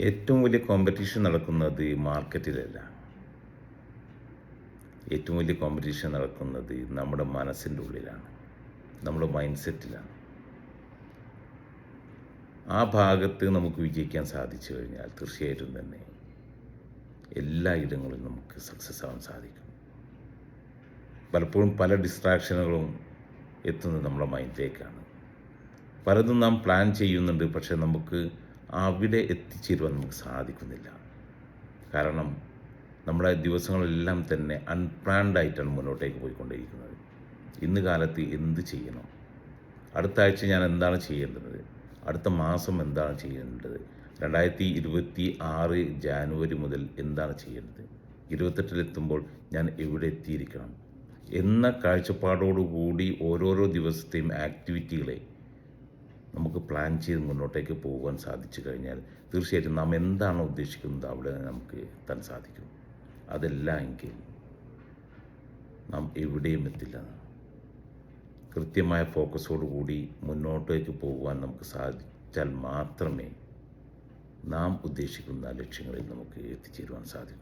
ഏറ്റവും വലിയ കോമ്പറ്റീഷൻ നടക്കുന്നത് മാർക്കറ്റിലല്ല. ഏറ്റവും വലിയ കോമ്പറ്റീഷൻ നടക്കുന്നത് നമ്മുടെ മനസ്സിൻ്റെ ഉള്ളിലാണ്, നമ്മുടെ മൈൻഡ് സെറ്റിലാണ്. ആ ഭാഗത്ത് നമുക്ക് വിജയിക്കാൻ സാധിച്ചു കഴിഞ്ഞാൽ തീർച്ചയായിട്ടും തന്നെ എല്ലാ ഇടങ്ങളിലും നമുക്ക് സക്സസ് ആവാൻ സാധിക്കും. പലപ്പോഴും പല ഡിസ്ട്രാക്ഷനുകളും എത്തുന്നത് നമ്മുടെ മൈൻഡിലേക്കാണ്. പലതും നാം പ്ലാൻ ചെയ്യുന്നുണ്ട്, പക്ഷേ നമുക്ക് അവിടെ എത്തിച്ചേരുവാൻ നമുക്ക് സാധിക്കുന്നില്ല. കാരണം നമ്മുടെ ദിവസങ്ങളെല്ലാം തന്നെ അൺപ്ലാൻഡ് ആയിട്ടാണ് മുന്നോട്ടേക്ക് പോയിക്കൊണ്ടിരിക്കുന്നത്. ഇന്ന് കാലത്ത് എന്ത് ചെയ്യണം, അടുത്ത ആഴ്ച ഞാൻ എന്താണ് ചെയ്യേണ്ടത്, അടുത്ത മാസം എന്താണ് ചെയ്യേണ്ടത്, 2026 ജാനുവരി മുതൽ എന്താണ് ചെയ്യേണ്ടത്, 28-ലെത്തുമ്പോൾ ഞാൻ എവിടെ എത്തിയിരിക്കണം എന്ന കാഴ്ചപ്പാടോടുകൂടി ഓരോരോ ദിവസത്തെയും ആക്ടിവിറ്റികളെ നമുക്ക് പ്ലാൻ ചെയ്ത് മുന്നോട്ടേക്ക് പോകാൻ സാധിച്ചു കഴിഞ്ഞാൽ തീർച്ചയായിട്ടും നാം എന്താണോ ഉദ്ദേശിക്കുന്നത് അവിടെ നമുക്ക് എത്താൻ സാധിക്കും. അതല്ല എങ്കിൽ നാം എവിടെയും എത്തില്ല. കൃത്യമായ ഫോക്കസോടുകൂടി മുന്നോട്ടേക്ക് പോകുവാൻ നമുക്ക് സാധിച്ചാൽ മാത്രമേ നാം ഉദ്ദേശിക്കുന്ന ലക്ഷ്യങ്ങളിൽ നമുക്ക് എത്തിച്ചേരുവാൻ സാധിക്കൂ.